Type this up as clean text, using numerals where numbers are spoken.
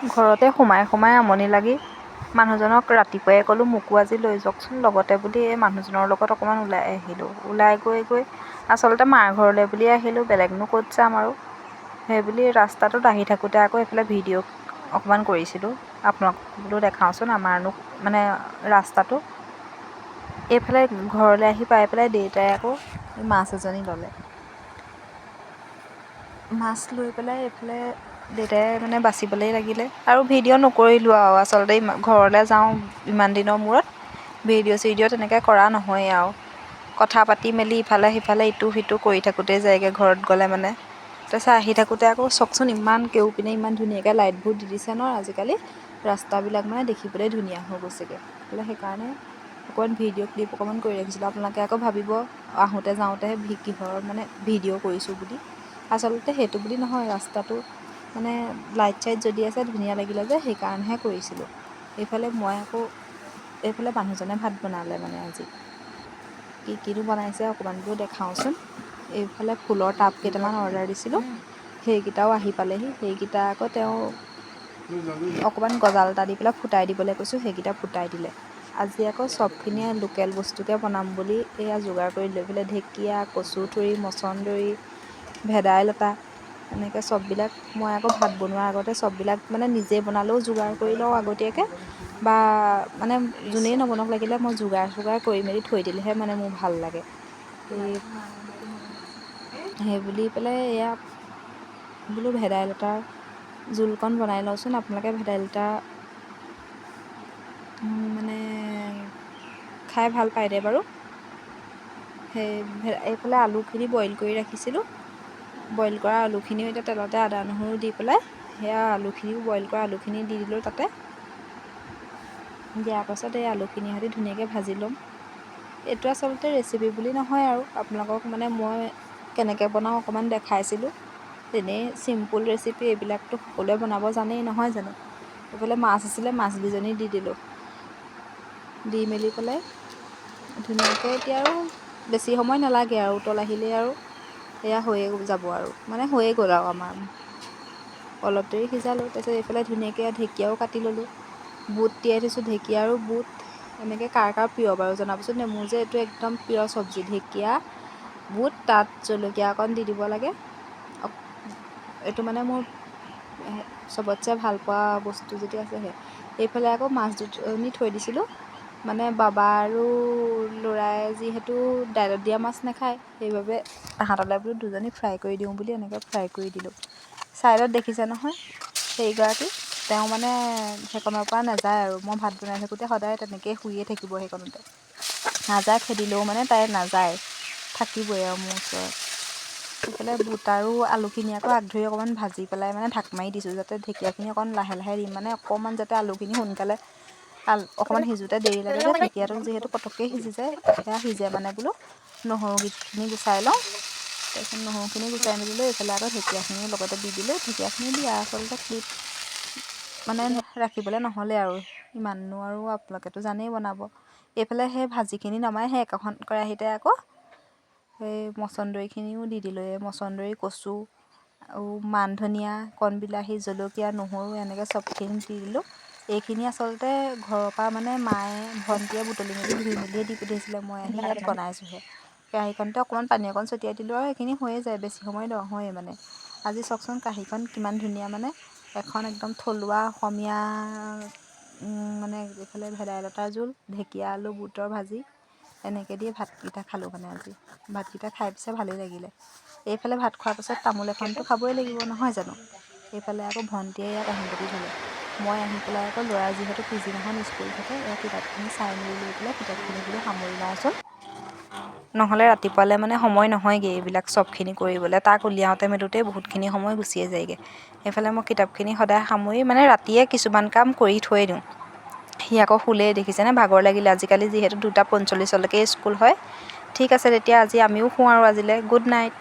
ঘৰতে সোমাই সোমাই আমনি লাগি মানুহজনক ৰাতিপুৱাই ক'লোঁ মোকো আজি লৈ যাওকচোন লগতে বুলি এই মানুহজনৰ লগত অকণমান ওলাই আহিলোঁ। ওলাই গৈ আচলতে মাৰ ঘৰলৈ বুলিয়ে আহিলোঁ, বেলেগনো ক'ত যাম আৰু। সেইবুলি ৰাস্তাটোত আহি থাকোঁতে আকৌ এইফালে ভিডিঅ' অকণমান কৰিছিলোঁ। আপোনালোকক বোলো দেখাওঁচোন আমাৰনো মানে ৰাস্তাটো। এইফালে ঘৰলৈ আহি পাই পেলাই দেউতাই আকৌ মাছ এজনী ল'লে। মাছ লৈ পেলাই এইফালে দেউতাই মানে বাচিবলৈ লাগিলে আৰু ভিডিঅ' নকৰিলোঁ আৰু আচলতে ঘৰলৈ যাওঁ ইমান দিনৰ মূৰত ভিডিঅ' তেনেকৈ কৰা নহয়েই আৰু। কথা পাতি মেলি ইফালে সিফালে ইটো সিটো কৰি থাকোঁতেই যায়গৈ ঘৰত গ'লে মানে। তাৰপিছত আহি থাকোঁতে আকৌ চাওকচোন ইমান কেউপিনে ইমান ধুনীয়াকৈ লাইটবোৰ দি দিছে ন আজিকালি। ৰাস্তাবিলাক মানে দেখিবলৈ ধুনীয়া হৈ গৈছেগৈ। সেইকাৰণে অকণমান ভিডিঅ' ক্লিপ অকণমান কৰি ৰাখিছিলোঁ। আপোনালোকে আকৌ ভাবিব আহোঁতে যাওঁতেহে কিহৰ মানে ভিডিঅ' কৰিছোঁ বুলি। আচলতে সেইটো বুলি নহয়, ৰাস্তাটো মানে লাইট চাইট জ্বলি আছে ধুনীয়া লাগিলে যে সেইকাৰণেহে কৰিছিলোঁ। এইফালে মানুহজনে ভাত বনালে মানে আজি। কিনো বনাইছে অকণমান বোলো দেখাওঁচোন। এইফালে ফুলৰ টাব কেইটামান অৰ্ডাৰ দিছিলোঁ, সেইকেইটাও আহি পালেহি। সেইকেইটা আকৌ তেওঁ অকণমান গজাল এটা দি পেলাই ফুটাই দিবলৈ কৈছোঁ, সেইকেইটা ফুটাই দিলে। আজি আকৌ চবখিনিয়ে লোকেল বস্তুকে বনাম বুলি এয়া যোগাৰ কৰি লৈ পেলাই ঢেকীয়া, কচুথুৰি, মচন্দৰী, ভেদাইলতা এনেকৈ চববিলাক মই আকৌ ভাত বনোৱাৰ আগতে চববিলাক মানে নিজে বনালেও যোগাৰ কৰি লওঁ আগতীয়াকৈ বা মানে যোনেই নবনাওক লাগিলে মই যোগাৰ কৰি মেলি থৈ দিলেহে মানে মোৰ ভাল লাগে। সেই বুলি পেলাই এয়া বোলো ভেদাইলতাৰ জোলকণ বনাই লওঁচোন। আপোনালোকে ভেদাইলতা মানে খাই ভাল পায়নে বাৰু? এইফালে আলুখিনি বইল কৰি ৰাখিছিলোঁ। বইল কৰা আলুখিনিও এতিয়া তেলতে আদা নহৰু দি পেলাই সেয়া আলুখিনিও বইল কৰা আলুখিনি দি দিলোঁ তাতে। দিয়াৰ পাছত এই আলুখিনিৰ সৈতে ধুনীয়াকৈ ভাজি ল'ম। এইটো আচলতে ৰেচিপি বুলি নহয় আৰু আপোনালোকক মানে মই কেনেকৈ বনাওঁ অকণমান দেখাইছিলোঁ। এনেই চিম্পুল ৰেচিপি এইবিলাকতো সকলোৱে বনাব জানেই নহয় জানো। এইফালে মাছ আছিলে, মাছকেইজনী দি দিলোঁ। দি মেলি পেলাই ধুনীয়াকৈ এতিয়া আৰু বেছি সময় নালাগে আৰু উতল আহিলেই আৰু এয়া হৈয়ে যাব আৰু মানে হৈয়ে গ'ল আৰু আমাৰ। অলপ দেৰি সিজালোঁ। তাৰপিছত এইফালে ধুনীয়াকৈ ঢেকীয়াও কাটি ল'লোঁ। বুট তিয়াই থৈছোঁ, ঢেকীয়া আৰু বুট এনেকৈ কাৰ কাৰ প্ৰিয় বাৰু জনাবচোন। মোৰ যে এইটো একদম প্ৰিয় চব্জি, ঢেকীয়া বুট তাত জলকীয়া অকণ দি দিব লাগে। এইটো মানে মোৰ চবতছে ভাল পোৱা বস্তু যদি আছে সেই। এইফালে আকৌ মাছ দুজনী থৈ দিছিলোঁ, মানে বাবা আৰু ল'ৰাই যিহেতু দাইলত দিয়া মাছ নাখায়, সেইবাবে তাহাঁতলৈ বোলো দুজনী ফ্ৰাই কৰি দিওঁ বুলি এনেকৈ ফ্ৰাই কৰি দিলোঁ। ছাইডত দেখিছে নহয় সেইগৰাকী, তেওঁ মানে সেইকণৰ পৰা নাযায় আৰু মই ভাত বনাই থাকোঁতে সদায় তেনেকৈয়ে শুইয়ে থাকিব সেইকণতে। নাযায় খেদিলেও মানে তাই নাযায়, থাকিবই আৰু মোৰ ওচৰত। সেইফালে বুট আৰু আলুখিনি আকৌ আগ ধৰি অকণমান ভাজি পেলাই মানে ঢাক মাৰি দিছোঁ, যাতে ঢেকীয়াখিনি অকণ লাহে লাহে দিম মানে অকণমান যাতে আলুখিনি সোনকালে অকণমান সিজোঁতে দেৰি লাগে যে, ঢেকীয়াটো যিহেতু পটককৈ সিজি যায়। সেয়া সিজে মানে বোলো নহৰুখিনি গুচাই লওঁ। তাৰপিছত নহৰুখিনি গুচাই মেলি এইফালে আকৌ ঢেকীয়াখিনিও লগতে দি দিলোঁ। ঢেকীয়াখিনি দিয়া আচলতে ক্লিপ মানে ৰাখিবলৈ নহ'লে আৰু ইমাননো আৰু আপোনালোকেতো জানেই বনাব। এইফালে সেই ভাজিখিনি নমাই সেই একেখন কেৰাহীতে আকৌ সেই মচন্দৰীখিনিও দি দিলোঁ। এই মচন্দৰী, কচু আৰু মান ধনিয়া, কণবিলাহী, জলকীয়া, নহৰু এনেকৈ চবখিনি দি দিলোঁ। এইখিনি আচলতে ঘৰৰ পৰা মানে মায়ে ভণ্টীয়ে বুটলি মেলি ধুই মেলিয়ে দি পঠিয়াইছিলে, মই আহি ইয়াত বনাইছোঁহে। কেৰাহীখনতে অকণমান পানী অকণ ছটিয়াই দিলোঁ আৰু সেইখিনি হৈয়ে যায়, বেছি সময় নহয়েই মানে। আজি চাওকচোন কাঁহীখন কিমান ধুনীয়া, মানে এখন একদম থলুৱা অসমীয়া মানে এইফালে ভেদাইলতাৰ জোল, ঢেকীয়া আলু বুটৰ ভাজি এনেকৈ দিয়ে ভাতকেইটা খালোঁ মানে আজি। ভাতকেইটা খাই পিছে ভালেই লাগিলে। এইফালে ভাত খোৱাৰ পাছত তামোল এখনটো খাবই লাগিব নহয় জানো। এইফালে আকৌ ভণ্টীয়ে ইয়াত কাঁহী বাতি ধুলে। মই আহি পেলাই আকৌ ল'ৰা যিহেতু পিছদিনাখন স্কুল থাকে, এয়া কিতাপখিনি চাই মেলি লৈ পেলাই কিতাপখিনি বোলো সামৰি লওঁচোন। নহ'লে ৰাতিপুৱালৈ মানে সময় নহয়গৈ এইবিলাক চবখিনি কৰিবলৈ। তাক উলিয়াওঁতে মেলোঁতেই বহুতখিনি সময় গুচিয়ে যায়গৈ। সেইফালে মই কিতাপখিনি সদায় সামৰি মানে ৰাতিয়ে কিছুমান কাম কৰি থৈ দিওঁ। সি আকৌ শুলেই দেখিছেনে, ভাগৰ লাগিলে। আজিকালি যিহেতু 2:45লৈকে স্কুল হয়। ঠিক আছে তেতিয়া আজি আমিও শুওঁ আৰু আজিলৈ গুড নাইট।